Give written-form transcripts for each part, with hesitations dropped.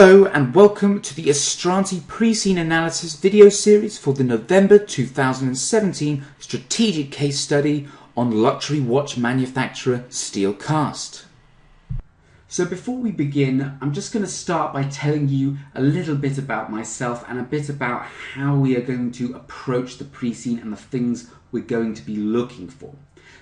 Hello and welcome to the Astranti pre-scene analysis video series for the November 2017 strategic case study on luxury watch manufacturer Steelcast. So before we begin, I'm just going to start by telling you a little bit about myself and a bit about how we are going to approach the pre-scene and the things we're going to be looking for.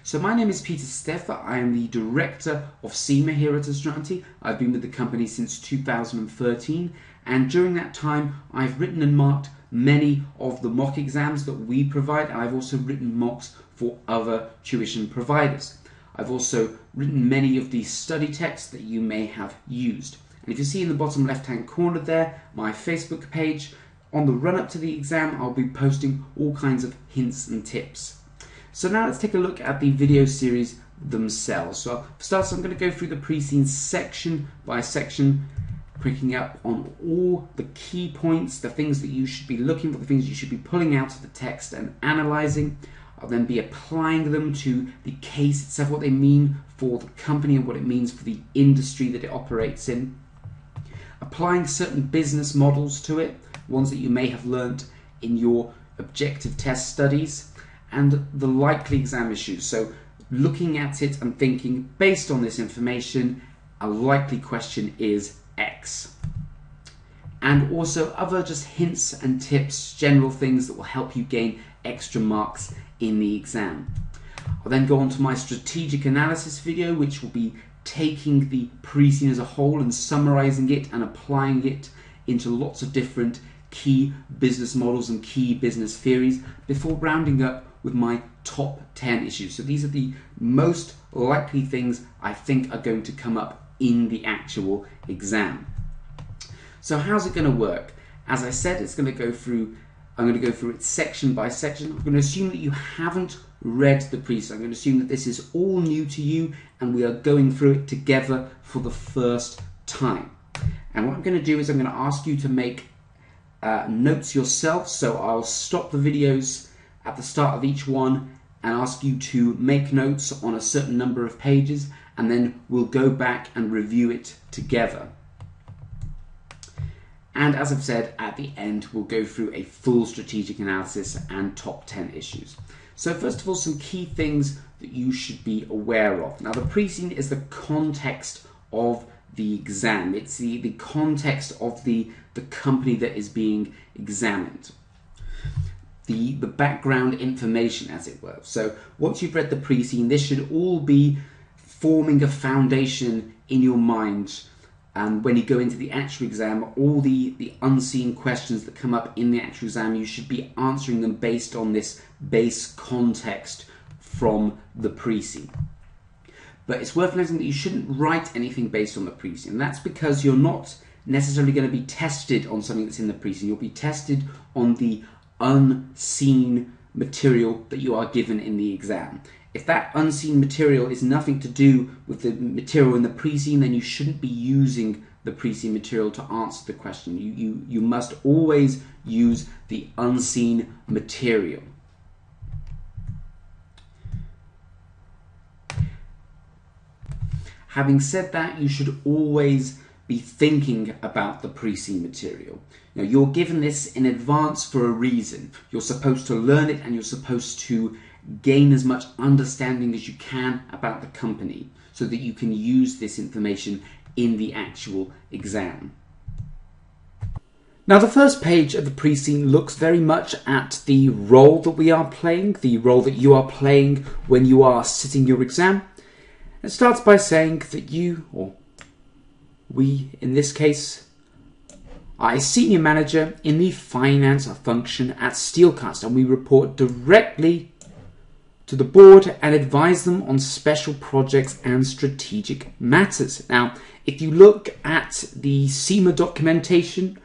So my name is Peter Steffer. I am the director of CIMA here at Astranti. I've been with the company since 2013, and during that time I've written and marked many of the mock exams that we provide, and I've also written mocks for other tuition providers. I've also written many of the study texts that you may have used. And if you see in the bottom left hand corner there, my Facebook page, on the run up to the exam I'll be posting all kinds of hints and tips. So now let's take a look at the video series themselves. So for starters, I'm going to go through the pre-scene section by section, picking up on all the key points, the things that you should be looking for, the things you should be pulling out of the text and analysing. I'll then be applying them to the case itself, what they mean for the company and what it means for the industry that it operates in. Applying certain business models to it, ones that you may have learnt in your objective test studies, and the likely exam issues. So looking at it and thinking, based on this information, a likely question is X. And also other just hints and tips, general things that will help you gain extra marks in the exam. I'll then go on to my strategic analysis video, which will be taking the pre-scene as a whole and summarizing it and applying it into lots of different key business models and key business theories before rounding up with my top 10 issues. So these are the most likely things I think are going to come up in the actual exam. So how's it going to work? As I said, I'm going to go through it section by section. I'm going to assume that you haven't read the pre-scene. I'm going to assume that this is all new to you and we are going through it together for the first time. And what I'm going to do is I'm going to ask you to make notes yourself. So I'll stop the videos at the start of each one and ask you to make notes on a certain number of pages, and then we'll go back and review it together. And as I've said, at the end we'll go through a full strategic analysis and top 10 issues. So first of all, some key things that you should be aware of. Now, the pre-scene is the context of the exam. It's the context of the company that is being examined. The background information, as it were. So once you've read the pre-scene, this should all be forming a foundation in your mind. And when you go into the actual exam, all the unseen questions that come up in the actual exam, you should be answering them based on this base context from the pre-scene. But it's worth noting that you shouldn't write anything based on the pre-scene. And that's because you're not necessarily going to be tested on something that's in the pre-scene. You'll be tested on the unseen material that you are given in the exam. If that unseen material is nothing to do with the material in the pre-scene, then you shouldn't be using the pre-scene material to answer the question. You must always use the unseen material. Having said that, you should always be thinking about the pre-scene material. Now, you're given this in advance for a reason. You're supposed to learn it and you're supposed to gain as much understanding as you can about the company so that you can use this information in the actual exam. Now, the first page of the pre-scene looks very much at the role that we are playing, the role that you are playing when you are sitting your exam. It starts by saying that you, or we in this case, are a senior manager in the finance function at Steelcast, and we report directly to the board and advise them on special projects and strategic matters. Now, if you look at the CIMA documentation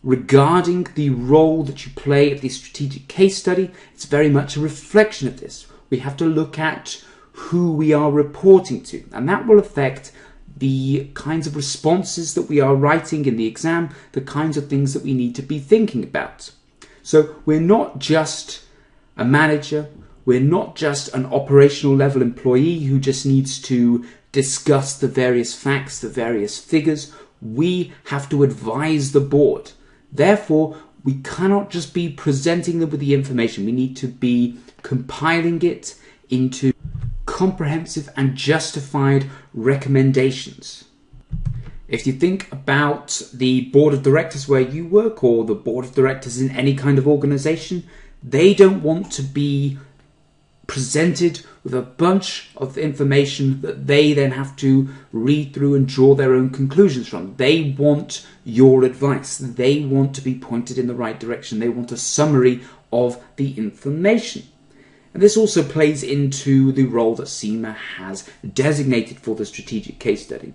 regarding the role that you play at the strategic case study, it's very much a reflection of this. We have to look at who we are reporting to, and that will affect the kinds of responses that we are writing in the exam, the kinds of things that we need to be thinking about. So we're not just a manager, we're not just an operational level employee who just needs to discuss the various facts, the various figures. we have to advise the board. Therefore, we cannot just be presenting them with the information. We need to be compiling it into comprehensive and justified recommendations. If you think about the board of directors where you work, or the board of directors in any kind of organization, they don't want to be presented with a bunch of information that they then have to read through and draw their own conclusions from. They want your advice. They want to be pointed in the right direction. They want a summary of the information. And this also plays into the role that CIMA has designated for the strategic case study.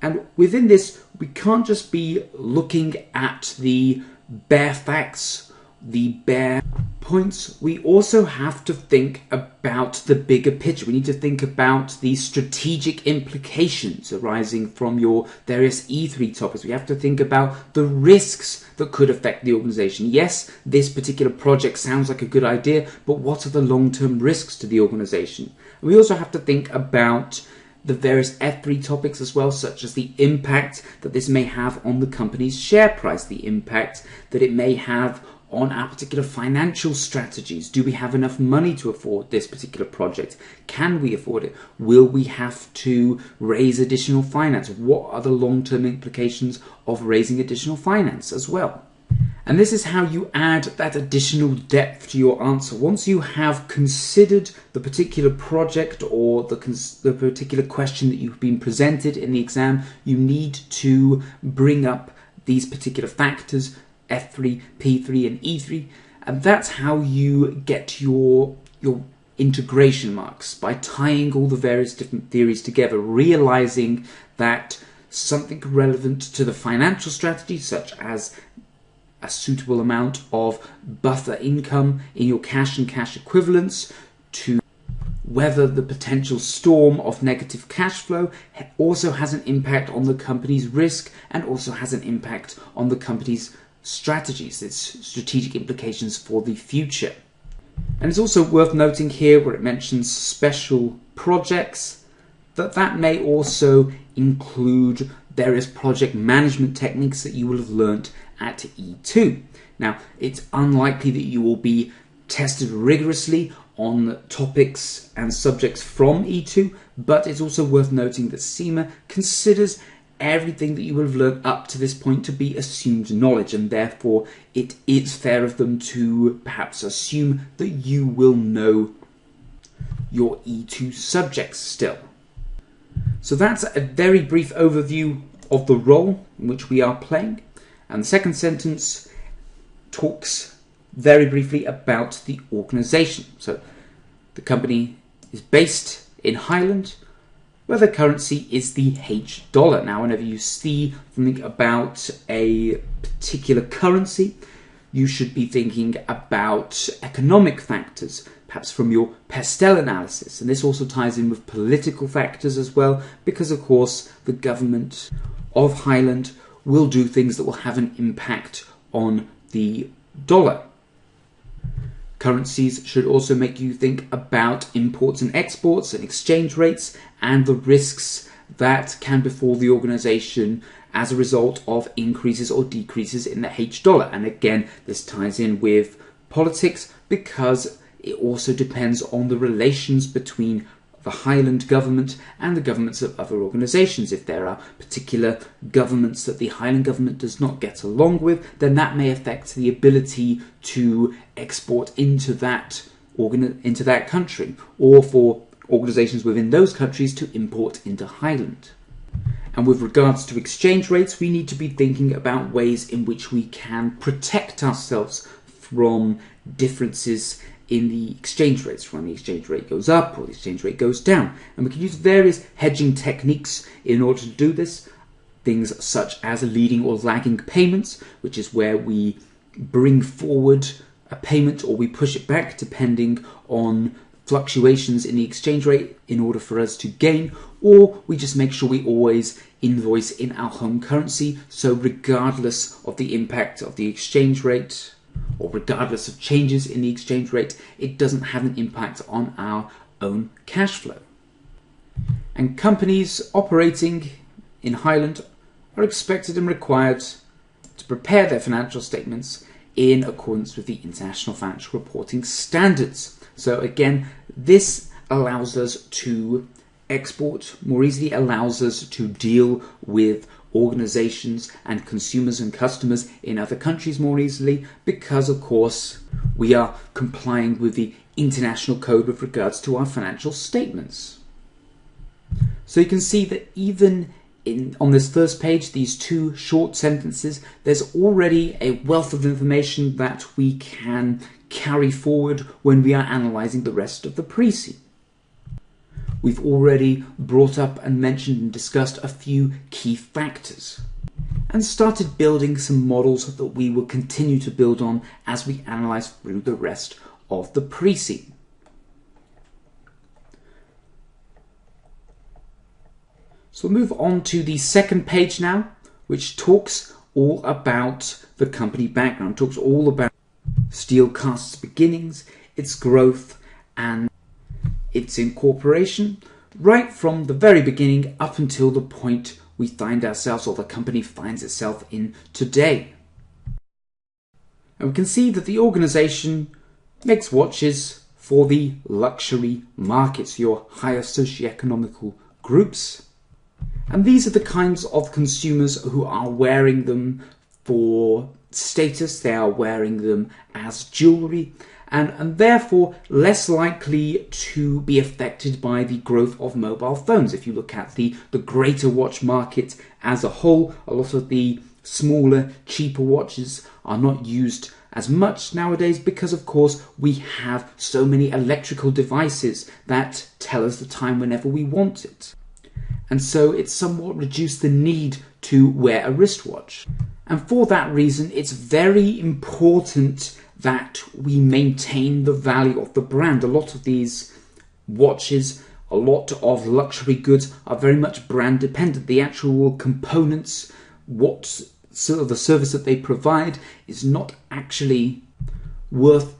And within this, we can't just be looking at the bare facts, the bare points. We also have to think about the bigger picture. We need to think about the strategic implications arising from your various E3 topics. We have to think about the risks that could affect the organization. Yes, this particular project sounds like a good idea, but what are the long-term risks to the organization? And we also have to think about the various F3 topics as well, such as the impact that this may have on the company's share price, the impact that it may have on our particular financial strategies. Do we have enough money to afford this particular project? Can we afford it? Will we have to raise additional finance? What are the long-term implications of raising additional finance as well? And this is how you add that additional depth to your answer. Once you have considered the particular project or the particular question that you've been presented in the exam, you need to bring up these particular factors, F3, P3 and E3, and that's how you get your integration marks, by tying all the various different theories together, realizing that something relevant to the financial strategy, such as a suitable amount of buffer income in your cash and cash equivalents, to whether the potential storm of negative cash flow also has an impact on the company's risk and also has an impact on the company's strategies, its strategic implications for the future. And it's also worth noting here, where it mentions special projects, that may also include various project management techniques that you will have learnt at E2. Now, it's unlikely that you will be tested rigorously on topics and subjects from E2, but it's also worth noting that CIMA considers everything that you will have learned up to this point to be assumed knowledge, and therefore it is fair of them to perhaps assume that you will know your E2 subjects still. So that's a very brief overview of the role in which we are playing. And the second sentence talks very briefly about the organization. So the company is based in Highland, where the currency is the H dollar. Now, whenever you see something about a particular currency, you should be thinking about economic factors, perhaps from your Pestel analysis. And this also ties in with political factors as well, because of course the government of Highland will do things that will have an impact on the dollar. Currencies should also make you think about imports and exports and exchange rates and the risks that can befall the organization as a result of increases or decreases in the H dollar. And again, this ties in with politics because it also depends on the relations between the Highland government and the governments of other organisations. If there are particular governments that the Highland government does not get along with, then that may affect the ability to export into that country, or for organisations within those countries to import into Highland. And with regards to exchange rates, we need to be thinking about ways in which we can protect ourselves from differences in the exchange rates, when the exchange rate goes up or the exchange rate goes down. And we can use various hedging techniques in order to do this. Things such as leading or lagging payments, which is where we bring forward a payment or we push it back depending on fluctuations in the exchange rate in order for us to gain, or we just make sure we always invoice in our home currency, so regardless of the impact of the exchange rate, or regardless of changes in the exchange rate, it doesn't have an impact on our own cash flow. And companies operating in Highland are expected and required to prepare their financial statements in accordance with the International Financial Reporting Standards. So again, this allows us to export more easily, allows us to deal with organizations and consumers and customers in other countries more easily, because of course we are complying with the international code with regards to our financial statements. So you can see that even on this first page, these two short sentences, there's already a wealth of information that we can carry forward when we are analysing the rest of the pre-scene. We've already brought up and mentioned and discussed a few key factors and started building some models that we will continue to build on as we analyse through the rest of the pre-scene. So we'll move on to the second page now, which talks all about the company background, talks all about Steelcast's beginnings, its growth and its incorporation, right from the very beginning up until the point we find ourselves, or the company finds itself in today. And we can see that the organisation makes watches for the luxury markets, your higher socioeconomical groups. And these are the kinds of consumers who are wearing them for status, they are wearing them as jewellery, and therefore less likely to be affected by the growth of mobile phones. If you look at the greater watch market as a whole, a lot of the smaller, cheaper watches are not used as much nowadays because, of course, we have so many electrical devices that tell us the time whenever we want it. And so it's somewhat reduced the need to wear a wristwatch. And for that reason, it's very important that we maintain the value of the brand. A lot of these watches, a lot of luxury goods are very much brand dependent. The actual components, what sort of the service that they provide is not actually worth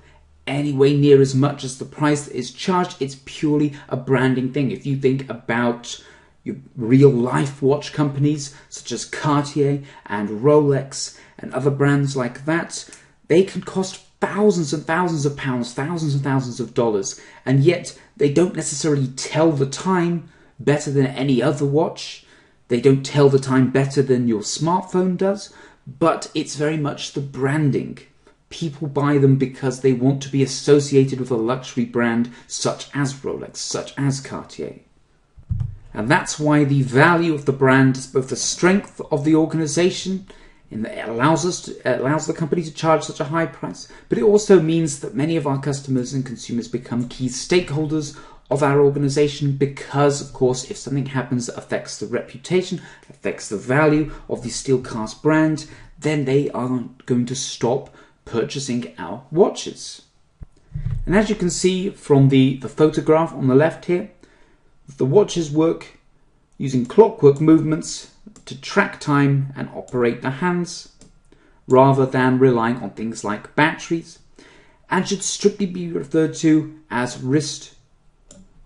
anywhere near as much as the price that is charged. It's purely a branding thing. If you think about your real life watch companies such as Cartier and Rolex and other brands like that, they can cost thousands and thousands of pounds, thousands and thousands of dollars, and yet they don't necessarily tell the time better than any other watch. They don't tell the time better than your smartphone does, but it's very much the branding. People buy them because they want to be associated with a luxury brand such as Rolex, such as Cartier. And that's why the value of the brand is both the strength of the organisation, in that it allows the company to charge such a high price, but it also means that many of our customers and consumers become key stakeholders of our organisation because, of course, if something happens that affects the reputation, affects the value of the Steelcast brand, then they are going to stop purchasing our watches. And as you can see from the photograph on the left here, the watches work using clockwork movements to track time and operate the hands, rather than relying on things like batteries, and should strictly be referred to as wrist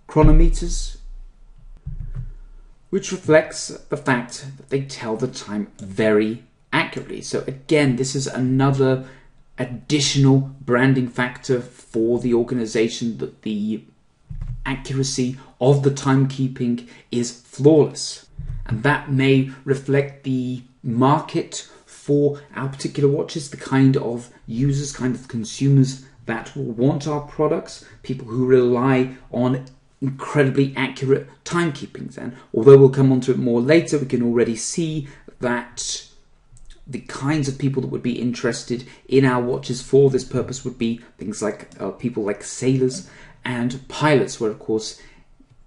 chronometers, which reflects the fact that they tell the time very accurately. So again, this is another additional branding factor for the organization, that the accuracy of the timekeeping is flawless. And that may reflect the market for our particular watches, the kind of users, kind of consumers that will want our products, people who rely on incredibly accurate timekeeping. And although we'll come onto it more later, we can already see that the kinds of people that would be interested in our watches for this purpose would be things like people like sailors and pilots, where of course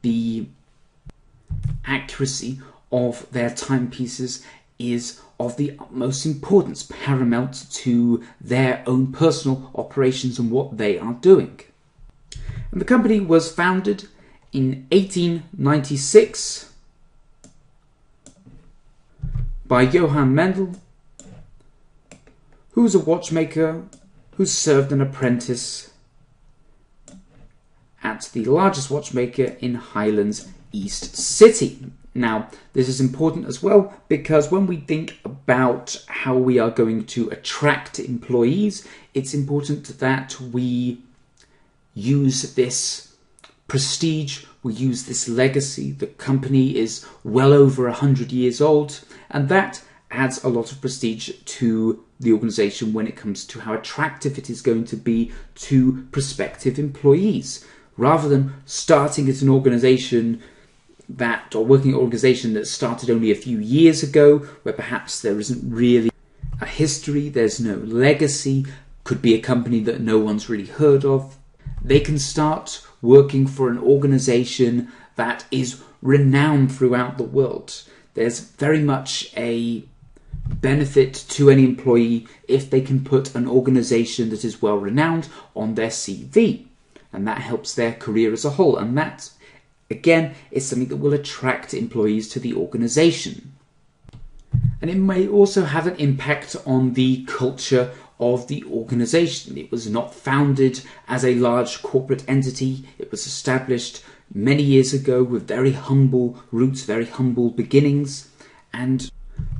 the accuracy of their timepieces is of the utmost importance, paramount to their own personal operations and what they are doing. And the company was founded in 1896 by Johann Mendel, who was a watchmaker who served an apprentice at the largest watchmaker in Highlands East City. Now, this is important as well because when we think about how we are going to attract employees, it's important that we use this prestige, we use this legacy. The company is well over 100 years old, and that adds a lot of prestige to the organization when it comes to how attractive it is going to be to prospective employees. Rather than starting as an organization or working at an organization that started only a few years ago, where perhaps there isn't really a history, there's no legacy, could be a company that no one's really heard of. They can start working for an organization that is renowned throughout the world. There's very much a benefit to any employee if they can put an organization that is well renowned on their CV, and that helps their career as a whole, and that again is something that will attract employees to the organization. And it may also have an impact on the culture of the organization. It was not founded as a large corporate entity. It was established many years ago with very humble roots, very humble beginnings, and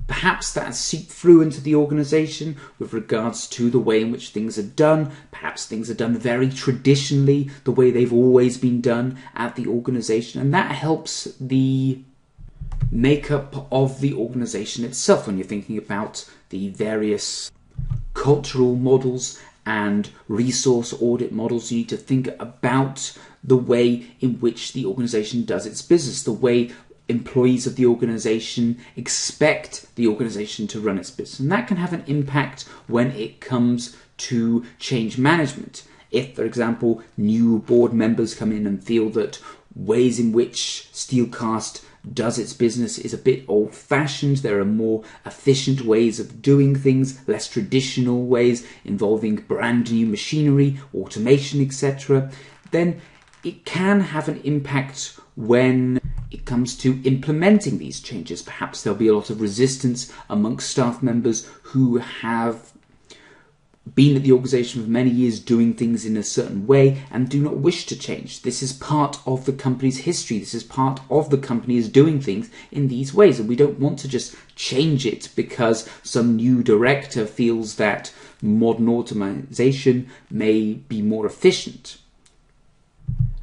perhaps that has seeped through into the organization with regards to the way in which things are done. Perhaps things are done very traditionally, the way they've always been done at the organization, and that helps the makeup of the organization itself when you're thinking about the various cultural models and resource audit models. You need to think about the way in which the organization does its business, the way employees of the organization expect the organization to run its business. And that can have an impact when it comes to change management. If, for example, new board members come in and feel that ways in which Steelcast does its business is a bit old-fashioned, there are more efficient ways of doing things, less traditional ways involving brand new machinery, automation, etc., then it can have an impact when it comes to implementing these changes. Perhaps there'll be a lot of resistance amongst staff members who have been at the organisation for many years doing things in a certain way and do not wish to change. This is part of the company's history. This is part of the company is doing things in these ways, and we don't want to just change it because some new director feels that modern automation may be more efficient.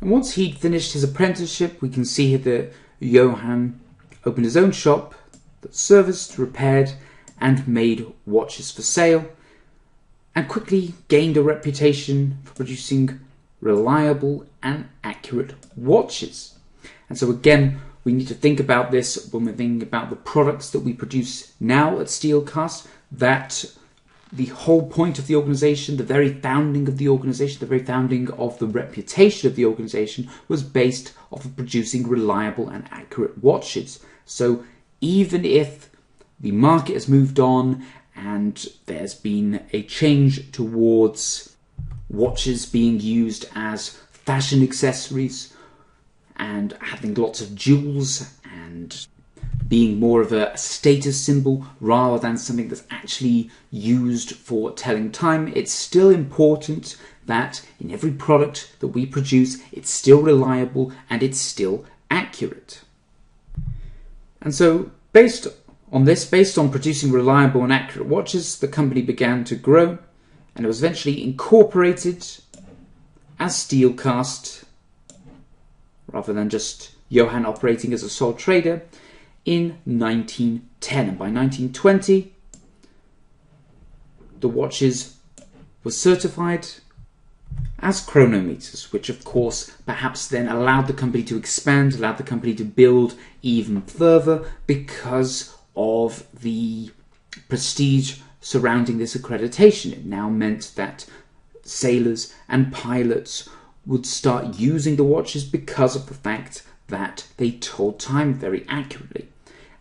And once he'd finished his apprenticeship, we can see here that Johann opened his own shop that serviced, repaired and made watches for sale, and quickly gained a reputation for producing reliable and accurate watches. And so again, we need to think about this when we're thinking about the products that we produce now at Steelcast, that the whole point of the organisation, the very founding of the organisation, the very founding of the reputation of the organisation was based off of producing reliable and accurate watches. So even if the market has moved on and there's been a change towards watches being used as fashion accessories and having lots of jewels and being more of a status symbol rather than something that's actually used for telling time, it's still important that in every product that we produce, it's still reliable and it's still accurate. And so based on producing reliable and accurate watches, the company began to grow, and it was eventually incorporated as Steelcast rather than just Johann operating as a sole trader in 1910. And by 1920, the watches were certified as chronometers, which of course perhaps then allowed the company to expand, allowed the company to build even further because of the prestige surrounding this accreditation. It now meant that sailors and pilots would start using the watches because of the fact that they told time very accurately.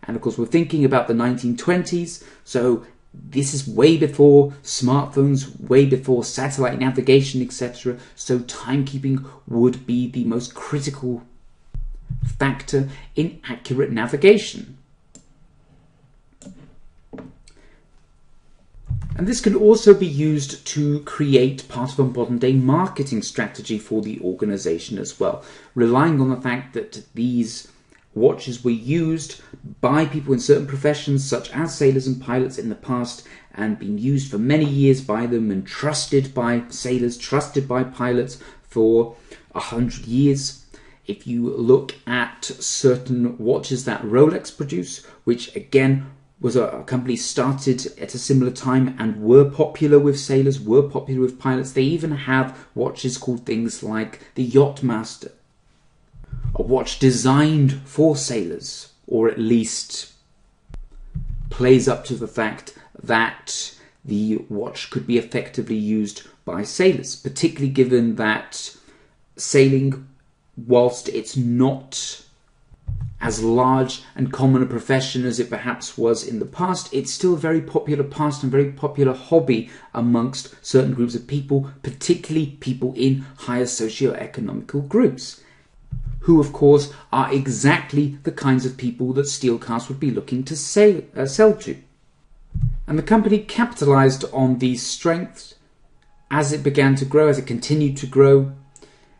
And of course we're thinking about the 1920s, so this is way before smartphones, way before satellite navigation, etc. So timekeeping would be the most critical factor in accurate navigation. And this can also be used to create part of a modern day marketing strategy for the organization as well, relying on the fact that these watches were used by people in certain professions, such as sailors and pilots in the past, and been used for many years by them and trusted by sailors, trusted by pilots for 100 years. If you look at certain watches that Rolex produce, which again was a company started at a similar time and were popular with sailors, were popular with pilots. They even have watches called things like the Yachtmaster, a watch designed for sailors, or at least plays up to the fact that the watch could be effectively used by sailors, particularly given that sailing, whilst it's not as large and common a profession as it perhaps was in the past, it's still a very popular past and very popular hobby amongst certain groups of people, particularly people in higher socio-economical groups, who of course are exactly the kinds of people that Steelcast would be looking to sell to. And the company capitalized on these strengths as it began to grow, as it continued to grow,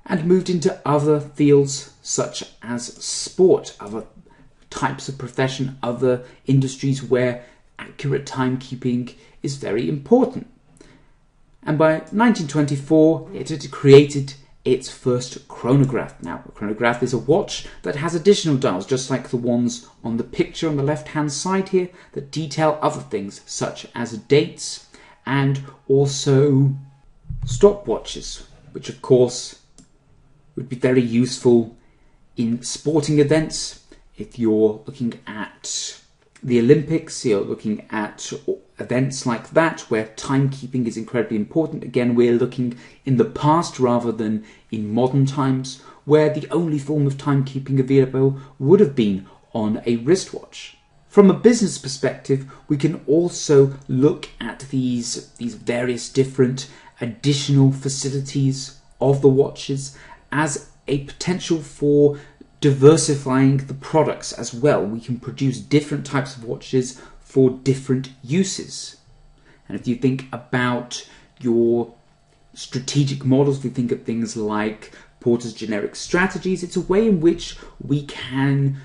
and moved into other fields such as sport, other types of profession, other industries where accurate timekeeping is very important. And by 1924, it had created its first chronograph. Now, a chronograph is a watch that has additional dials, just like the ones on the picture on the left-hand side here, that detail other things, such as dates and also stopwatches, which of course would be very useful in sporting events. If you're looking at the Olympics, you're looking at events like that where timekeeping is incredibly important. Again, we're looking in the past rather than in modern times, where the only form of timekeeping available would have been on a wristwatch. From a business perspective, we can also look at these various different additional facilities of the watches as a potential for diversifying the products as well. We can produce different types of watches for different uses. And if you think about your strategic models, we think of things like Porter's generic strategies. It's a way in which we can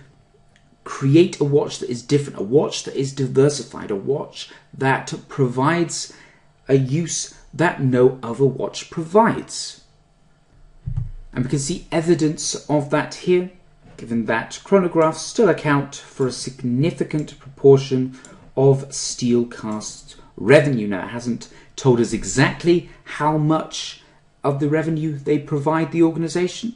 create a watch that is different, a watch that is diversified, a watch that provides a use that no other watch provides. And we can see evidence of that here, given that chronographs still account for a significant proportion of Steelcast's revenue. Now, it hasn't told us exactly how much of the revenue they provide the organisation.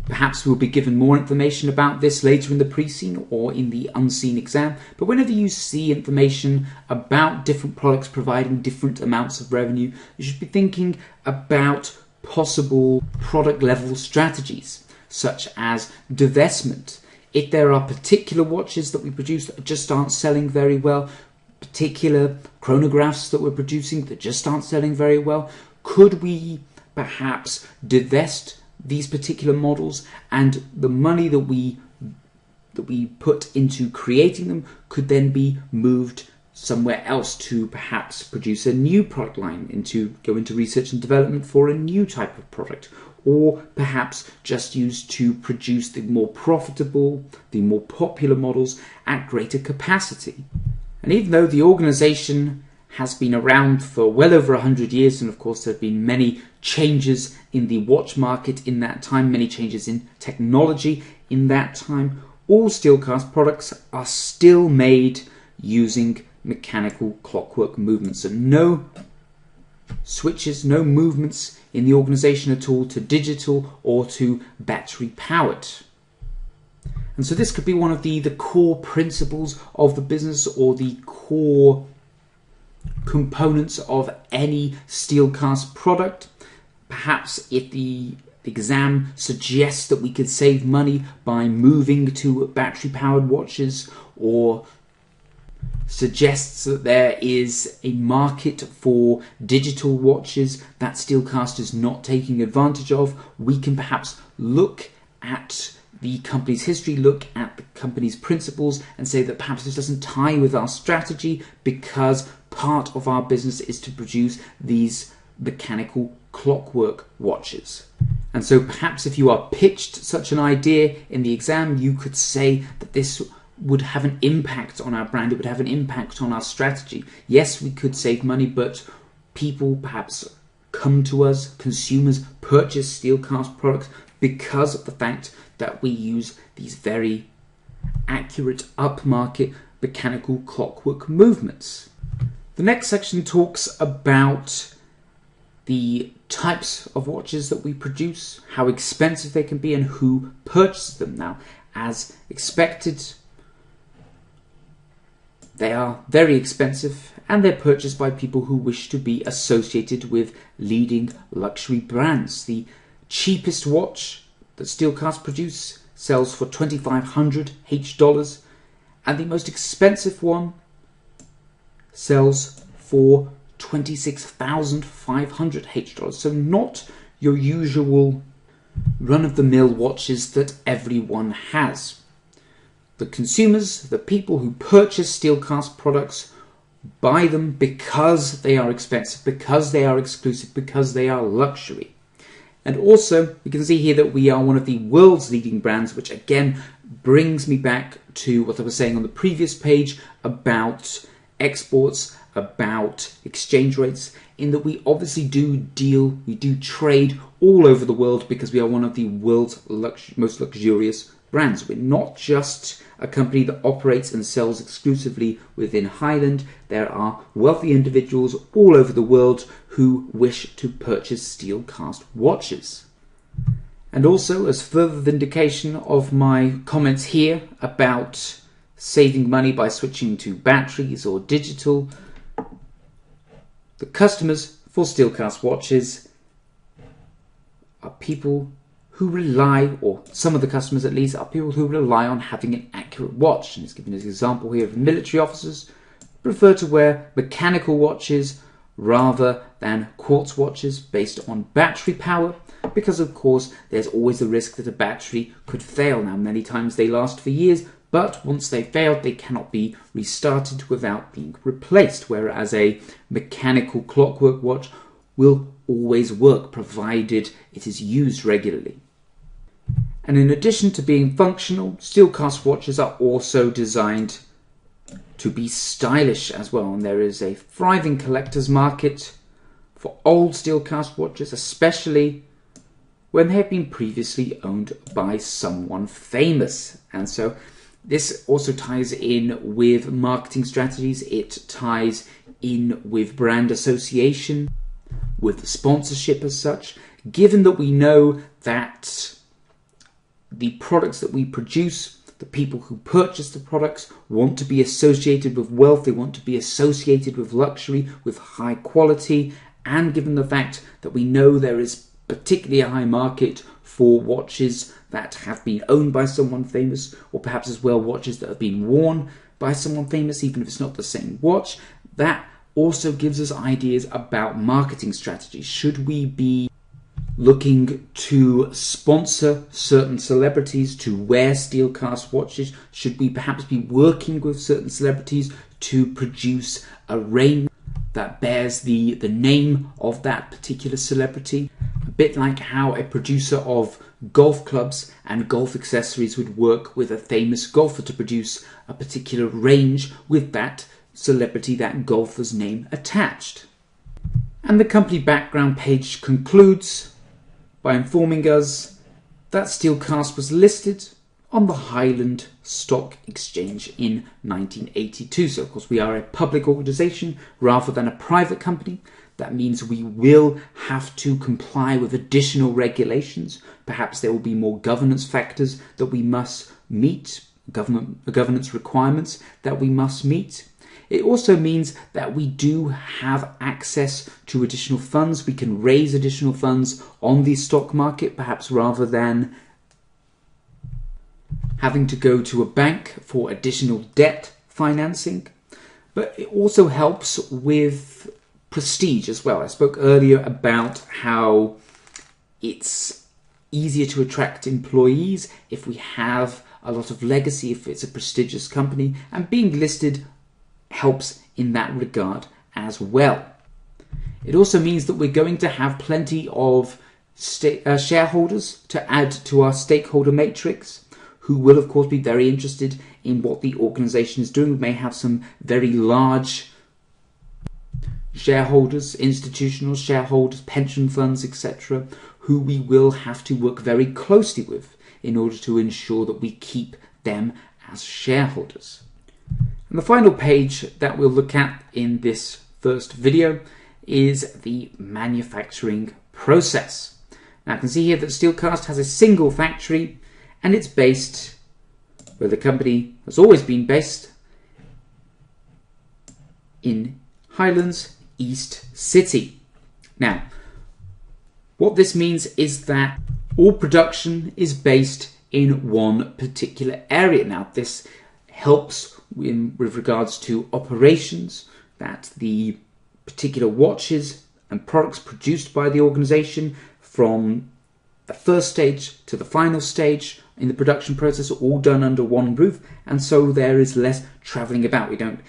Perhaps we'll be given more information about this later in the pre-seen or in the unseen exam, but whenever you see information about different products providing different amounts of revenue, you should be thinking about possible product level strategies, such as divestment. If there are particular watches that we produce that just aren't selling very well, particular chronographs that we're producing that just aren't selling very well, could we perhaps divest these particular models, and the money that we put into creating them could then be moved somewhere else to perhaps produce a new product line, go into research and development for a new type of product, or perhaps just used to produce the more profitable, the more popular models at greater capacity. And even though the organisation has been around for well over 100 years, and of course there have been many changes in the watch market in that time, many changes in technology in that time, all Steelcast products are still made using mechanical clockwork movements, and no switches, no movements in the organisation at all to digital or to battery powered. And so this could be one of the core principles of the business, or the core components of any Steelcast product. Perhaps if the exam suggests that we could save money by moving to battery powered watches, or suggests that there is a market for digital watches that Steelcast is not taking advantage of, we can perhaps look at the company's history, look at the company's principles, and say that perhaps this doesn't tie with our strategy, because part of our business is to produce these mechanical clockwork watches. And so perhaps if you are pitched such an idea in the exam, you could say that this would have an impact on our brand, it would have an impact on our strategy. Yes, we could save money, but people perhaps come to us, consumers purchase Steelcast products because of the fact that we use these very accurate upmarket mechanical clockwork movements. The next section talks about the types of watches that we produce, how expensive they can be, and who purchases them. Now, as expected, they are very expensive, and they're purchased by people who wish to be associated with leading luxury brands. The cheapest watch that Steelcast produce sells for $2,500 and the most expensive one sells for $26,500. So not your usual run-of-the-mill watches that everyone has. The consumers, the people who purchase Steelcast products, buy them because they are expensive, because they are exclusive, because they are luxury. And also, you can see here that we are one of the world's leading brands, which again brings me back to what I was saying on the previous page about exports, about exchange rates, in that we obviously do trade all over the world because we are one of the world's most luxurious brands. We're not just a company that operates and sells exclusively within Highland. There are wealthy individuals all over the world who wish to purchase Steelcast watches. And also, as further vindication of my comments here about saving money by switching to batteries or digital, the customers for Steelcast watches are people who rely, or some of the customers at least, are people who rely on having an accurate watch. And it's given as an example here of military officers prefer to wear mechanical watches rather than quartz watches based on battery power, because of course there's always the risk that a battery could fail. Now, many times they last for years, but once they failed, they cannot be restarted without being replaced, whereas a mechanical clockwork watch will always work provided it is used regularly. And in addition to being functional, Steelcast watches are also designed to be stylish as well, and there is a thriving collector's market for old Steelcast watches, especially when they have been previously owned by someone famous. And so this also ties in with marketing strategies, it ties in with brand association, with sponsorship as such, given that we know that the products that we produce, the people who purchase the products want to be associated with wealth, they want to be associated with luxury, with high quality, and given the fact that we know there is particularly a high market for watches that have been owned by someone famous, or perhaps as well watches that have been worn by someone famous, even if it's not the same watch, that also gives us ideas about marketing strategies. Should we be looking to sponsor certain celebrities to wear Steelcast watches? Should we perhaps be working with certain celebrities to produce a range that bears the name of that particular celebrity? A bit like how a producer of golf clubs and golf accessories would work with a famous golfer to produce a particular range with that celebrity, that golfer's name attached. And the company background page concludes by informing us that Steelcast was listed on the Highland Stock Exchange in 1982. So of course we are a public organisation rather than a private company. That means we will have to comply with additional regulations. Perhaps there will be more governance factors that we must meet, governance requirements that we must meet. It also means that we do have access to additional funds. We can raise additional funds on the stock market, perhaps rather than having to go to a bank for additional debt financing. But it also helps with prestige as well. I spoke earlier about how it's easier to attract employees if we have a lot of legacy, if it's a prestigious company, and being listed helps in that regard as well. It also means that we're going to have plenty of shareholders to add to our stakeholder matrix, who will of course be very interested in what the organisation is doing. We may have some very large shareholders, institutional shareholders, pension funds, etc., who we will have to work very closely with in order to ensure that we keep them as shareholders. And the final page that we'll look at in this first video is the manufacturing process. Now I can see here that Steelcast has a single factory, and it's based where the company has always been based, in Highlands, East City. Now, what this means is that all production is based in one particular area. Now, this helps with regards to operations, that the particular watches and products produced by the organisation from the first stage to the final stage in the production process are all done under one roof, and so there is less travelling about. We don't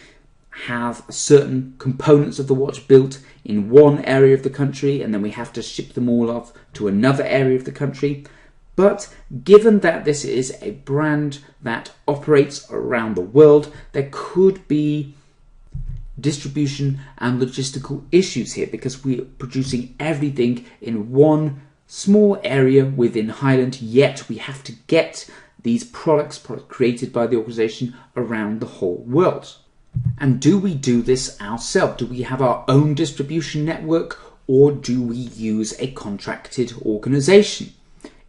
have certain components of the watch built in one area of the country and then we have to ship them all off to another area of the country. But given that this is a brand that operates around the world, there could be distribution and logistical issues here, because we're producing everything in one small area within Highland, yet we have to get these products created by the organisation around the whole world. And do we do this ourselves? Do we have our own distribution network, or do we use a contracted organisation?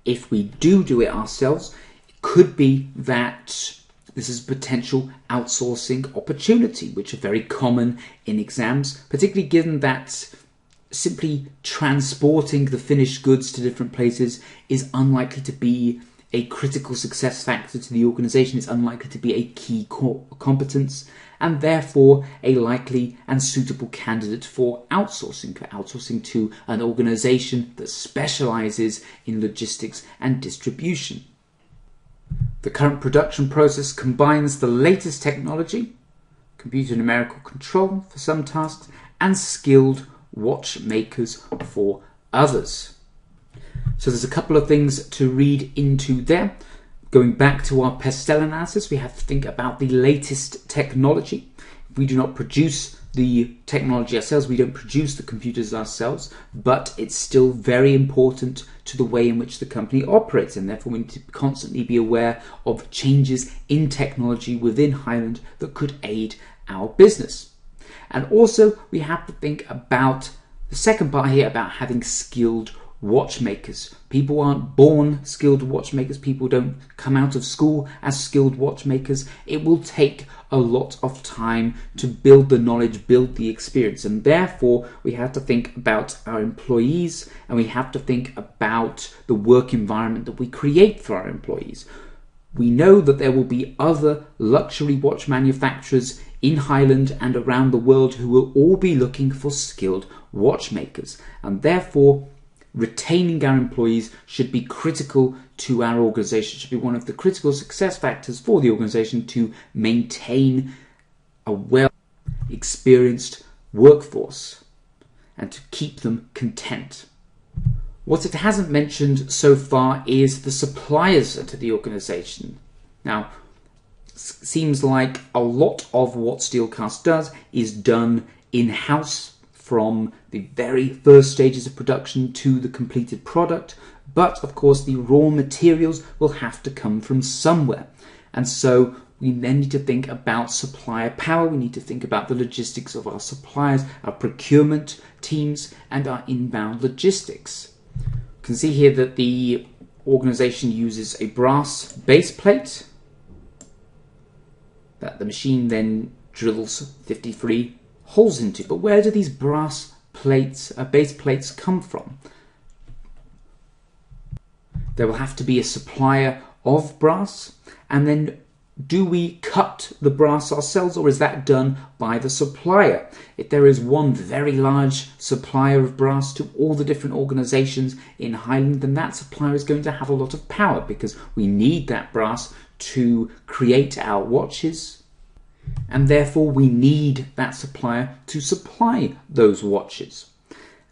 If we do it ourselves, it could be that this is a potential outsourcing opportunity, which are very common in exams, particularly given that simply transporting the finished goods to different places is unlikely to be a critical success factor to the organisation. It's unlikely to be a key competence, and therefore a likely and suitable candidate for outsourcing to an organisation that specialises in logistics and distribution. The current production process combines the latest technology, computer numerical control for some tasks, and skilled watchmakers for others. So there's a couple of things to read into there. Going back to our Pestel analysis, we have to think about the latest technology. We do not produce the technology ourselves, we don't produce the computers ourselves, but it's still very important to the way in which the company operates, and therefore we need to constantly be aware of changes in technology within Highland that could aid our business. And also we have to think about the second part here, about having skilled watchmakers. People aren't born skilled watchmakers. People don't come out of school as skilled watchmakers. It will take a lot of time to build the knowledge, build the experience, and therefore we have to think about our employees, and we have to think about the work environment that we create for our employees. We know that there will be other luxury watch manufacturers in Highland and around the world who will all be looking for skilled watchmakers, and therefore retaining our employees should be critical to our organisation, should be one of the critical success factors for the organisation to maintain a well-experienced workforce and to keep them content. What it hasn't mentioned so far is the suppliers to the organisation. Now, it seems like a lot of what Steelcast does is done in-house, from the very first stages of production to the completed product, but of course the raw materials will have to come from somewhere, and so we then need to think about supplier power. We need to think about the logistics of our suppliers, our procurement teams, and our inbound logistics. You can see here that the organisation uses a brass base plate that the machine then drills 53 holes into. But where do these brass plates, base plates, come from? There will have to be a supplier of brass, and then do we cut the brass ourselves, or is that done by the supplier? If there is one very large supplier of brass to all the different organisations in Highland, then that supplier is going to have a lot of power, because we need that brass to create our watches, and therefore we need that supplier to supply those watches.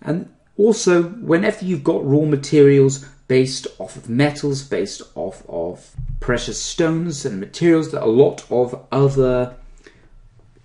And Also, whenever you've got raw materials based off of metals, based off of precious stones and materials that a lot of other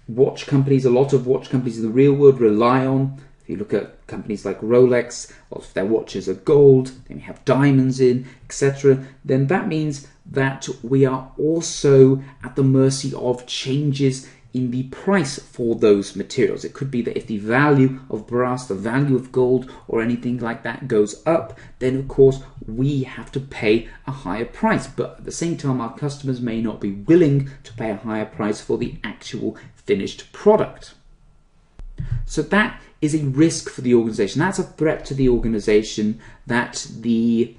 watch companies in the real world rely on. If you look at companies like Rolex, a lot of their watches are gold, they may have diamonds in, etc. Then that means that we are also at the mercy of changes in the price for those materials. It could be that if the value of brass, the value of gold, or anything like that goes up, then of course we have to pay a higher price. But at the same time, our customers may not be willing to pay a higher price for the actual finished product. So that is a risk for the organization. That's a threat to the organization, that the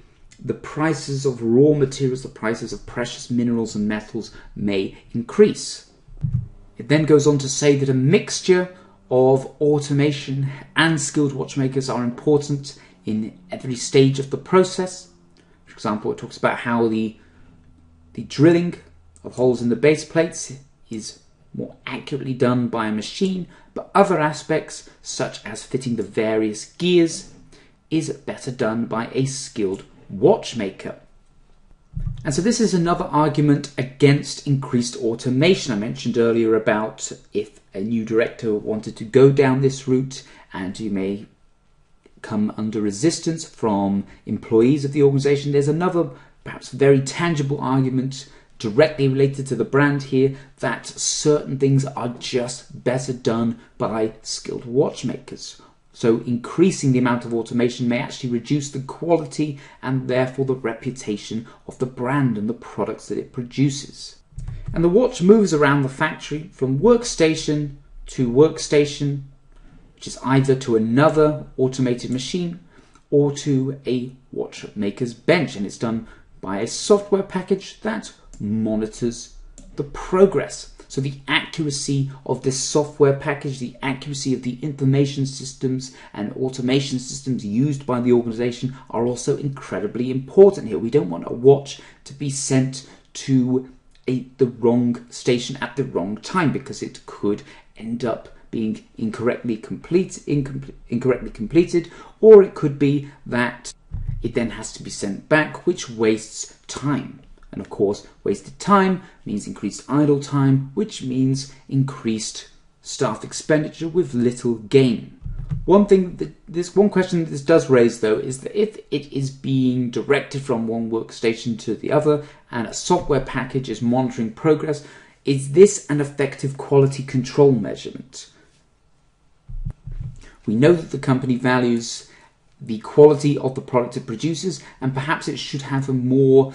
prices of raw materials, the prices of precious minerals and metals may increase. It then goes on to say that a mixture of automation and skilled watchmakers are important in every stage of the process. For example, it talks about how the drilling of holes in the base plates is more accurately done by a machine, but other aspects, such as fitting the various gears, is better done by a skilled watchmaker. And so this is another argument against increased automation. I mentioned earlier about if a new director wanted to go down this route, and you may come under resistance from employees of the organization. There's another perhaps very tangible argument directly related to the brand here, that certain things are just better done by skilled watchmakers. So increasing the amount of automation may actually reduce the quality and therefore the reputation of the brand and the products that it produces. And the watch moves around the factory from workstation to workstation, which is either to another automated machine or to a watchmaker's bench, and it's done by a software package that monitors the progress. So the accuracy of this software package, the accuracy of the information systems and automation systems used by the organization are also incredibly important here. We don't want a watch to be sent to the wrong station at the wrong time, because it could end up being incorrectly completed, or it could be that it then has to be sent back, which wastes time. And of course, wasted time means increased idle time, which means increased staff expenditure with little gain. One question that this does raise, though, is that if it is being directed from one workstation to the other and a software package is monitoring progress, is this an effective quality control measurement? We know that the company values the quality of the product it produces, and perhaps it should have a more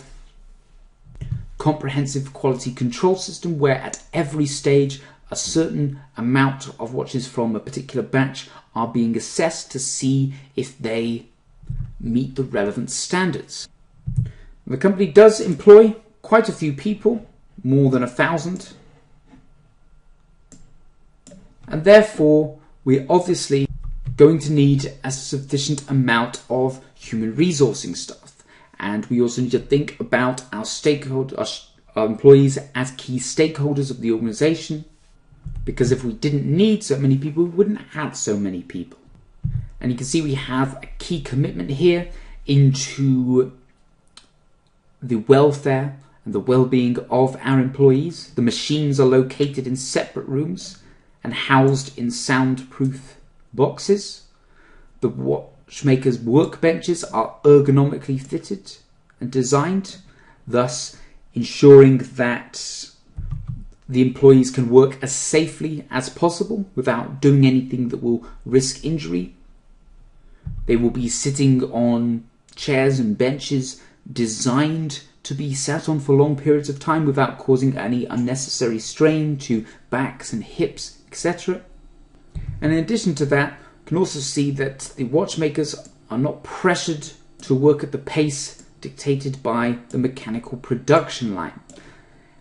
comprehensive quality control system where at every stage a certain amount of watches from a particular batch are being assessed to see if they meet the relevant standards. The company does employ quite a few people, more than 1,000, and therefore we're obviously going to need a sufficient amount of human resourcing staff. And we also need to think about our employees as key stakeholders of the organization, because if we didn't need so many people, we wouldn't have so many people. And you can see we have a key commitment here into the welfare and the well-being of our employees. The machines are located in separate rooms and housed in soundproof boxes. The watchmakers' workbenches are ergonomically fitted and designed, thus ensuring that the employees can work as safely as possible without doing anything that will risk injury. They will be sitting on chairs and benches designed to be sat on for long periods of time without causing any unnecessary strain to backs and hips, etc. And in addition to that, you can also see that the watchmakers are not pressured to work at the pace dictated by the mechanical production line.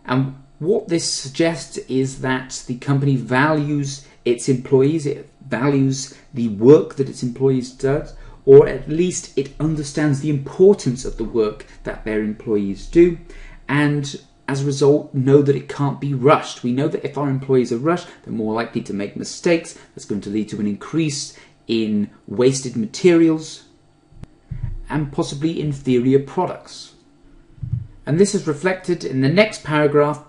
And what this suggests is that the company values its employees, it values the work that its employees do, or at least it understands the importance of the work that their employees do, and as a result know that it can't be rushed. We know that if our employees are rushed, they're more likely to make mistakes. That's going to lead to an increase in wasted materials, and possibly inferior products. And this is reflected in the next paragraph,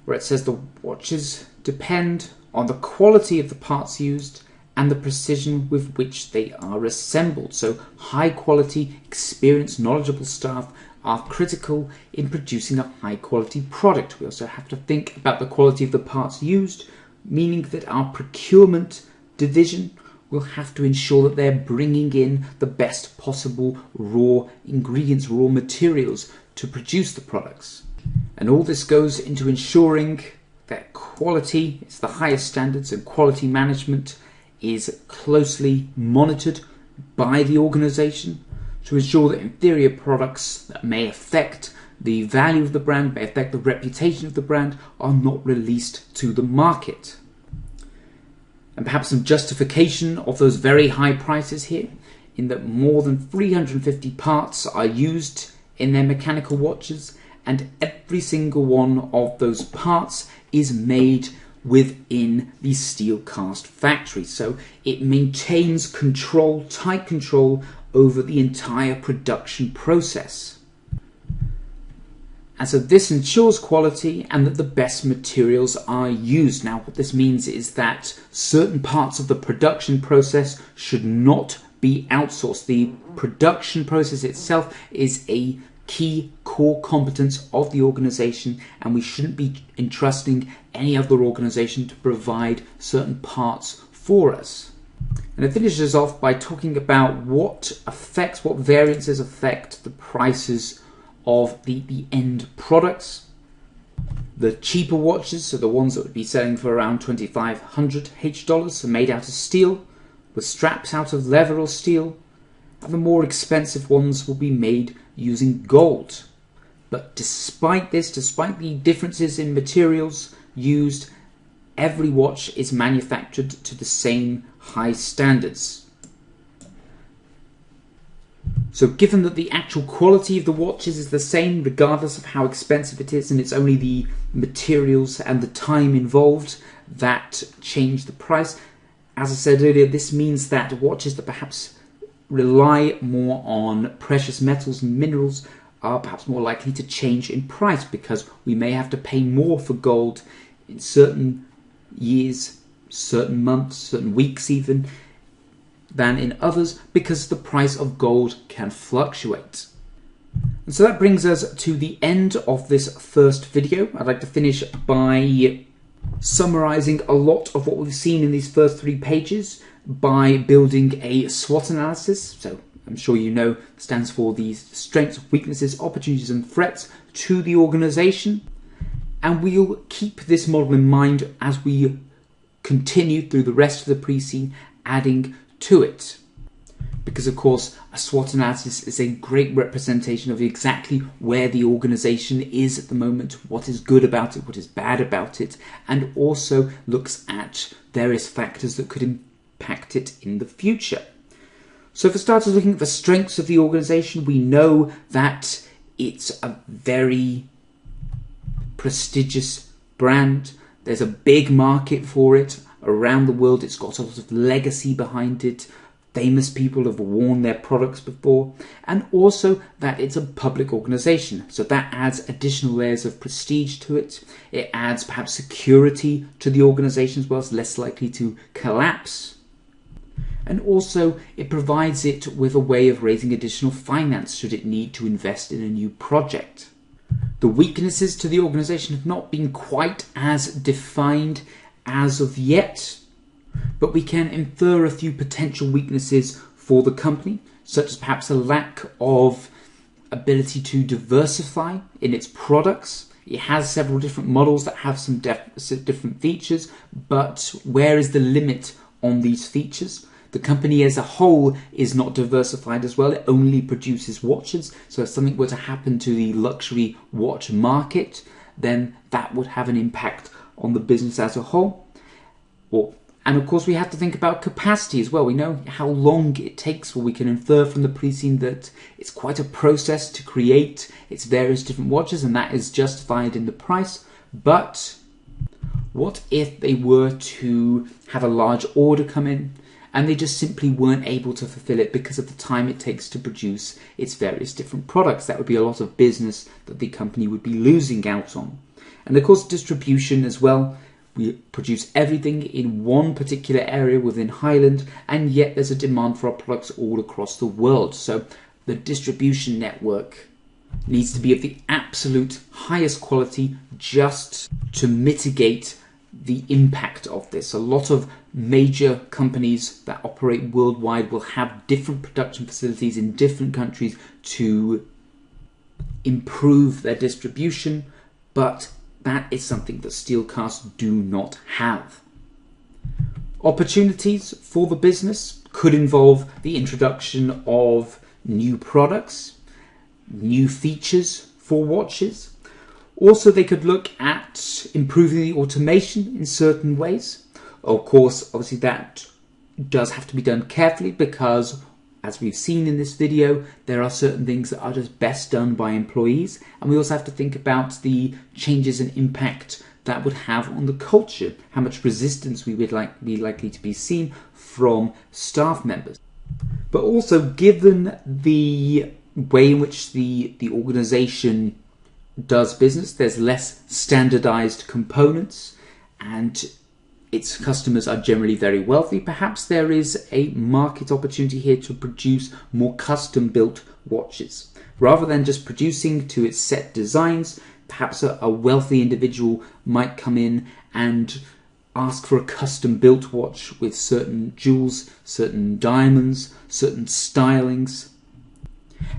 where it says the watches depend on the quality of the parts used and the precision with which they are assembled. So high quality, experienced, knowledgeable staff are critical in producing a high quality product. We also have to think about the quality of the parts used, meaning that our procurement division will have to ensure that they're bringing in the best possible raw ingredients, raw materials to produce the products. And all this goes into ensuring that quality is the highest standards, and quality management is closely monitored by the organization to ensure that inferior products that may affect the value of the brand, may affect the reputation of the brand, are not released to the market. And perhaps some justification of those very high prices here, in that more than 350 parts are used in their mechanical watches, and every single one of those parts is made within the Steelcast factory. So it maintains control, tight control over the entire production process. And so this ensures quality and that the best materials are used. Now, what this means is that certain parts of the production process should not be outsourced. The production process itself is a key core competence of the organization, and we shouldn't be entrusting any other organization to provide certain parts for us. And it finishes off by talking about what variances affect the prices of the end products. The cheaper watches, so the ones that would be selling for around $2,500 are made out of steel, with straps out of leather or steel, and the more expensive ones will be made using gold. But despite this, despite the differences in materials used, every watch is manufactured to the same high standards. So given that the actual quality of the watches is the same regardless of how expensive it is, and it's only the materials and the time involved that change the price, as I said earlier, this means that watches that perhaps rely more on precious metals and minerals are perhaps more likely to change in price, because we may have to pay more for gold in certain years, certain months, certain weeks even, than in others, because the price of gold can fluctuate. And so that brings us to the end of this first video. I'd like to finish by summarizing a lot of what we've seen in these first 3 pages by building a SWOT analysis. So I'm sure you know, it stands for the strengths, weaknesses, opportunities and threats to the organization. And we'll keep this model in mind as we continue through the rest of the pre-scene, adding to it. Because of course, a SWOT analysis is a great representation of exactly where the organization is at the moment, what is good about it, what is bad about it, and also looks at various factors that could impact it in the future. So for starters, looking at the strengths of the organization, we know that it's a very prestigious brand. There's a big market for it around the world. It's got a lot of legacy behind it. Famous people have worn their products before, and also that it's a public organization. So that adds additional layers of prestige to it. It adds perhaps security to the organization as well, it's less likely to collapse. And also it provides it with a way of raising additional finance should it need to invest in a new project. The weaknesses to the organization have not been quite as defined as of yet, but we can infer a few potential weaknesses for the company, such as perhaps a lack of ability to diversify in its products. It has several different models that have some different features, but where is the limit on these features? The company as a whole is not diversified as well. It only produces watches. So if something were to happen to the luxury watch market, then that would have an impact on the business as a whole. And of course we have to think about capacity as well. We know how long it takes. Well, we can infer from the pre-scene that it's quite a process to create its various different watches, and that is justified in the price. But what if they were to have a large order come in and they just simply weren't able to fulfill it because of the time it takes to produce its various different products. That would be a lot of business that the company would be losing out on. And of course, distribution as well. We produce everything in one particular area within Highland, and yet there's a demand for our products all across the world. So the distribution network needs to be of the absolute highest quality just to mitigate the impact of this. A lot of major companies that operate worldwide will have different production facilities in different countries to improve their distribution, but that is something that Steelcast do not have. Opportunities for the business could involve the introduction of new products, new features for watches. Also, they could look at improving the automation in certain ways. Of course, obviously that does have to be done carefully because, as we've seen in this video, there are certain things that are just best done by employees. And we also have to think about the changes and impact that would have on the culture, how much resistance we would be likely to be seen from staff members. But also, given the way in which the organization does business, there's less standardized components and its customers are generally very wealthy. Perhaps there is a market opportunity here to produce more custom built watches. Rather than just producing to its set designs, perhaps a wealthy individual might come in and ask for a custom built watch with certain jewels, certain diamonds, certain stylings.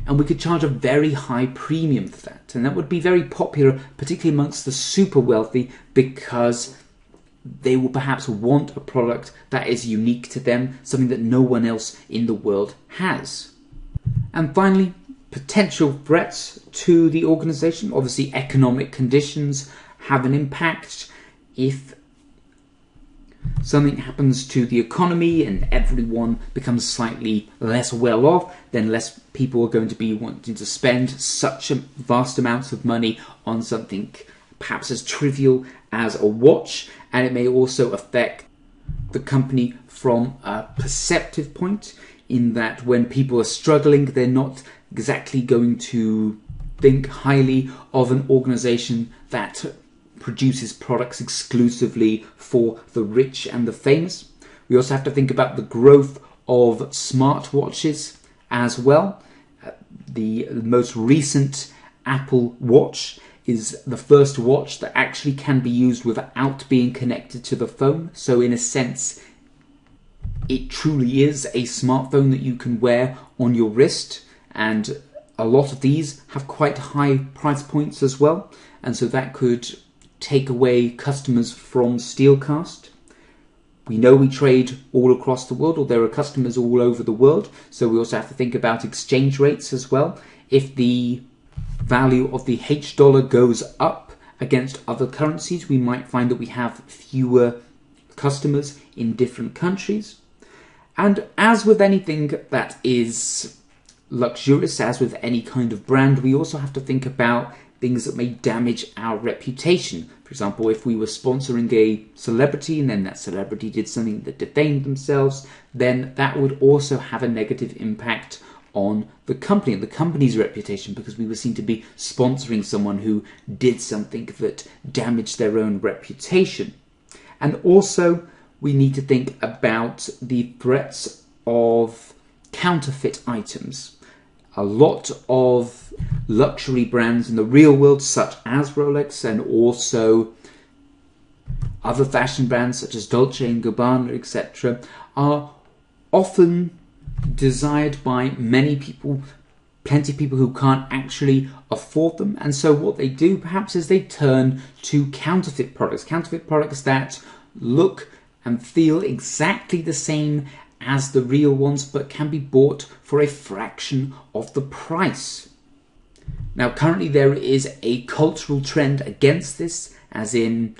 And we could charge a very high premium for that. And that would be very popular, particularly amongst the super wealthy, because they will perhaps want a product that is unique to them, something that no one else in the world has. And finally, potential threats to the organization. Obviously, economic conditions have an impact. If something happens to the economy and everyone becomes slightly less well off, then less people are going to be wanting to spend such vast amounts of money on something perhaps as trivial as a watch, and it may also affect the company from a perceptive point, in that when people are struggling, they're not exactly going to think highly of an organization that produces products exclusively for the rich and the famous. We also have to think about the growth of smartwatches as well. The most recent Apple Watch is the first watch that actually can be used without being connected to the phone. So in a sense, it truly is a smartphone that you can wear on your wrist, and a lot of these have quite high price points as well, and so that could take away customers from Steelcast. We know we trade all across the world, or there are customers all over the world, so we also have to think about exchange rates as well. If the value of the H dollar goes up against other currencies, we might find that we have fewer customers in different countries. And as with anything that is luxurious, as with any kind of brand, we also have to think about things that may damage our reputation. For example, if we were sponsoring a celebrity and then that celebrity did something that defamed themselves, then that would also have a negative impact on the company and the company's reputation, because we were seen to be sponsoring someone who did something that damaged their own reputation. And also, we need to think about the threats of counterfeit items. A lot of luxury brands in the real world, such as Rolex, and also other fashion brands such as Dolce & Gabbana, etc., are often desired by many people, plenty of people who can't actually afford them. And so what they do perhaps is they turn to counterfeit products that look and feel exactly the same as the real ones, but can be bought for a fraction of the price. Now, currently there is a cultural trend against this, as in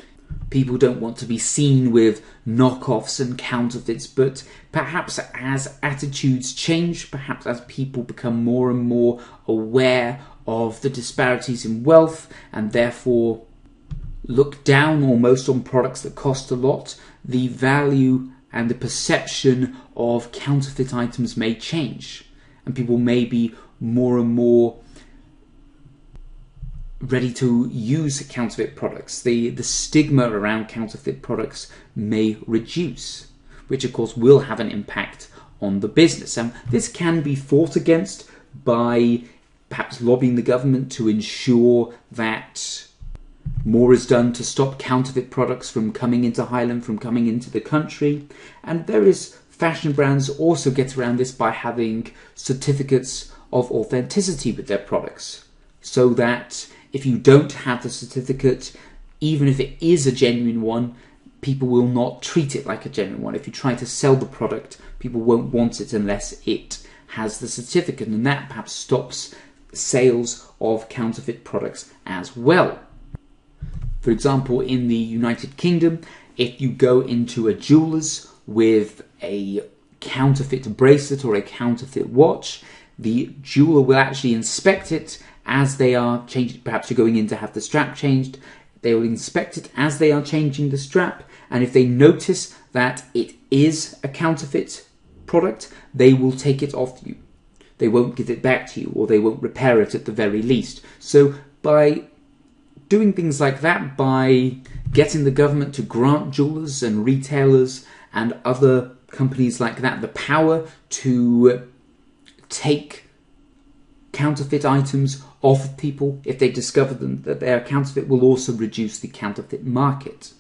people don't want to be seen with knockoffs and counterfeits, but perhaps as attitudes change, perhaps as people become more and more aware of the disparities in wealth and therefore look down almost on products that cost a lot, the value and the perception of counterfeit items may change, and people may be more and more ready to use counterfeit products. The stigma around counterfeit products may reduce, which of course will have an impact on the business. And this can be fought against by perhaps lobbying the government to ensure that more is done to stop counterfeit products from coming into Highland, from coming into the country. And various fashion brands also get around this by having certificates of authenticity with their products, so that if you don't have the certificate, even if it is a genuine one, people will not treat it like a genuine one. If you try to sell the product, people won't want it unless it has the certificate, and that perhaps stops sales of counterfeit products as well. For example, in the United Kingdom, if you go into a jeweller's with a counterfeit bracelet or a counterfeit watch, the jeweller will actually inspect it as they are changing. Perhaps you're going in to have the strap changed. They will inspect it as they are changing the strap, and if they notice that it is a counterfeit product, they will take it off you. They won't give it back to you, or they won't repair it at the very least. So by doing things like that, by getting the government to grant jewellers and retailers and other companies like that the power to take counterfeit items off of people if they discover them that they are counterfeit, will also reduce the counterfeit market.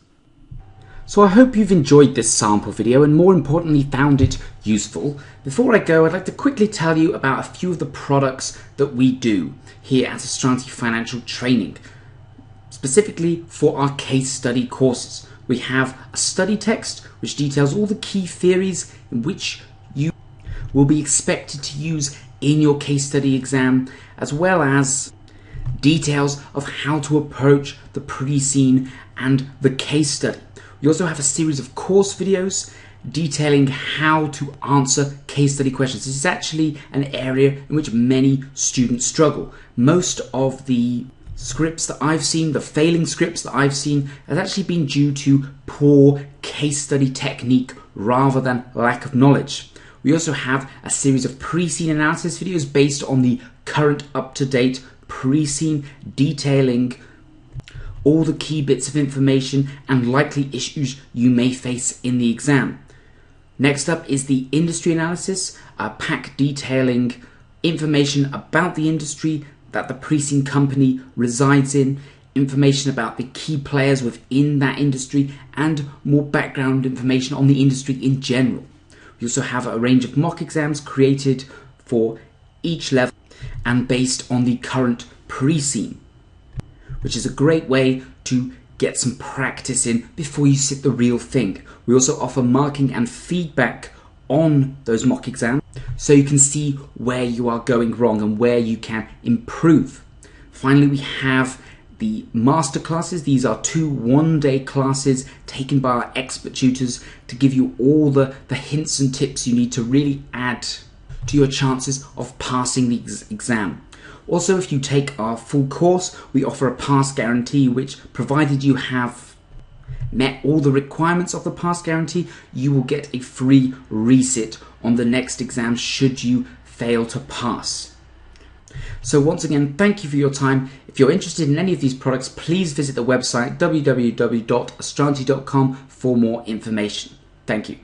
So I hope you've enjoyed this sample video and more importantly found it useful. Before I go, I'd like to quickly tell you about a few of the products that we do here at Astranti Financial Training, specifically for our case study courses. We have a study text which details all the key theories in which you will be expected to use in your case study exam, as well as details of how to approach the pre-scene and the case study. We also have a series of course videos detailing how to answer case study questions. This is actually an area in which many students struggle. Most of the scripts that I've seen, the failing scripts that I've seen, has actually been due to poor case study technique rather than lack of knowledge. We also have a series of pre-scene analysis videos based on the current up-to-date pre-scene, detailing all the key bits of information and likely issues you may face in the exam. Next up is the industry analysis, a pack detailing information about the industry that the pre-scene company resides in, information about the key players within that industry, and more background information on the industry in general. We also have a range of mock exams created for each level and based on the current pre-scene, which is a great way to get some practice in before you sit the real thing. We also offer marking and feedback on those mock exams, so you can see where you are going wrong and where you can improve. Finally, we have the master classes. These are 2 one-day classes taken by our expert tutors to give you all the hints and tips you need to really add to your chances of passing the exam. Also, if you take our full course, we offer a pass guarantee, which, provided you have met all the requirements of the pass guarantee, you will get a free resit on the next exam should you fail to pass. So once again, thank you for your time. If you're interested in any of these products, please visit the website www.astranti.com for more information. Thank you.